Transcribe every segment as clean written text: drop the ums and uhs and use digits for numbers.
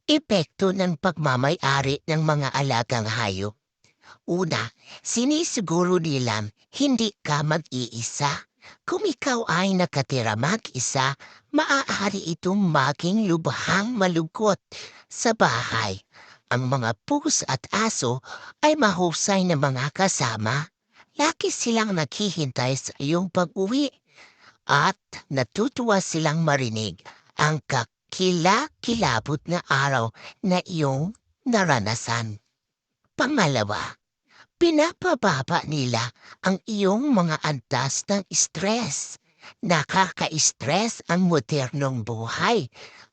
Epekto ng pagmamay-ari ng mga alagang hayop. Una, sinisiguro nilang hindi ka mag-iisa. Kung ikaw ay nakatira mag-isa, maaari itong maging lubhang malungkot sa bahay. Ang mga pusa at aso ay mahusay na mga kasama. Lagi silang naghihintay sa iyong pag-uwi at natutuwa silang marinig ang kakilakilabot na araw na iyong naranasan. Pangalawa, pinapababa nila ang iyong mga antas ng stress. Nakaka-stress ang modernong buhay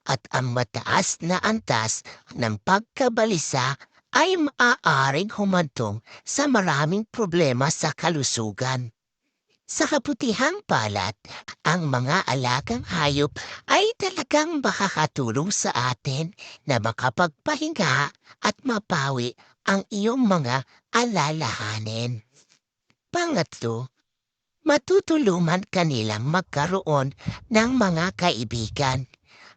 at ang mataas na antas ng pagkabalisa ay maaaring humantong sa maraming problema sa kalusugan. Sa kabutihang palad, ang mga alagang hayop ay talagang makakatulong sa atin na makapagpahinga at mapawi ang iyong mga alalahanin. Pangatlo, matutulungan kanilang magkaroon ng mga kaibigan.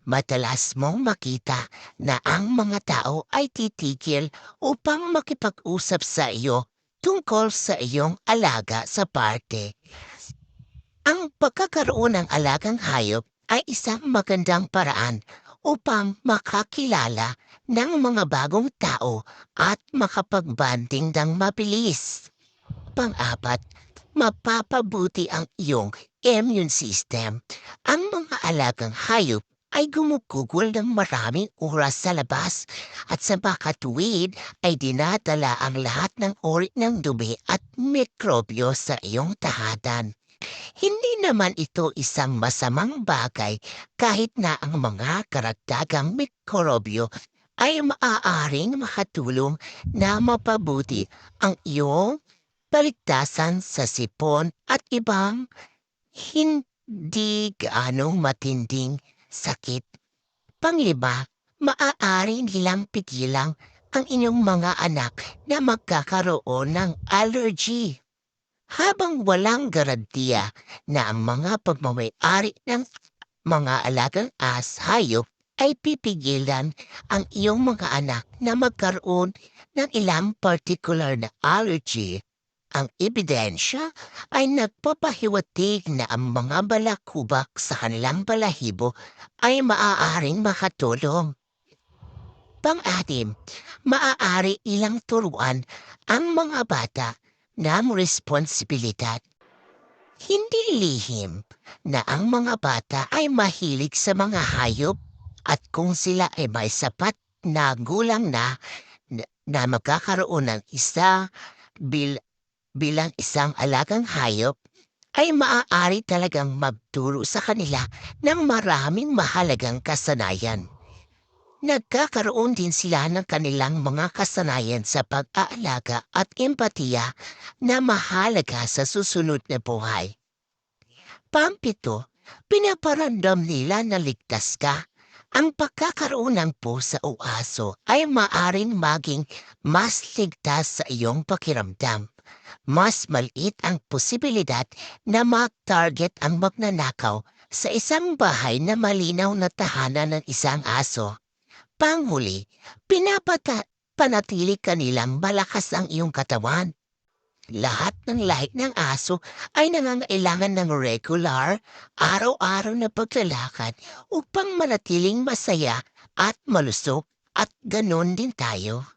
Madalas mong makita na ang mga tao ay titigil upang makipag-usap sa iyo tungkol sa iyong alaga sa parke. Ang pagkakaroon ng alagang hayop ay isang magandang paraan upang makakilala ng mga bagong tao at makapag-bonding ng mabilis. Pang-apat, mapapabuti ang iyong immune system. Ang mga alagang hayop ay gumugugol ng maraming oras sa labas at sa makatuwid ay dinadala ang lahat ng uri ng dumi at mikrobyo sa iyong tahanan. Hindi naman ito isang masamang bagay kahit na ang mga karagdagang mikrobyo ay maaaring makatulong na mapabuti ang iyong paligtasan sa sipon at ibang hindi gaanong matinding sakit. Panglima, maaari nilang pigilang ang inyong mga anak na magkakaroon ng allergy. Habang walang garantiya na ang mga pagmamay-ari ng mga alagang hayop ay pipigilan ang iyong mga anak na magkaroon ng ilang particular na allergy. Ang ebidensya ay nagpapahiwatig na ang mga balakubak sa kanilang balahibo ay maaaring makatulong. Pang-anim, maaari ilang turuan ang mga bata ng responsibilidad. Hindi lihim na ang mga bata ay mahilig sa mga hayop at kung sila ay may sapat na gulang na magkakaroon ng isa bil, bilang isang alagang hayop, ay maaari talagang magturo sa kanila ng maraming mahalagang kasanayan. Nagkakaroon din sila ng kanilang mga kasanayan sa pag-aalaga at empatiya na mahalaga sa susunod na buhay. Pampito, pinaparamdam nila na ligtas ka. Ang pagkakaroon ng pusa o aso ay maaring maging mas ligtas sa iyong pakiramdam. Mas maliit ang posibilidad na mag-target ang magnanakaw sa isang bahay na malinaw na tahanan ng isang aso. Panghuli, panatili kanilang malakas ang iyong katawan. Lahat ng lahi ng aso ay nangangailangan ng regular, araw-araw na paglalakad upang manatiling masaya at malusog at ganon din tayo.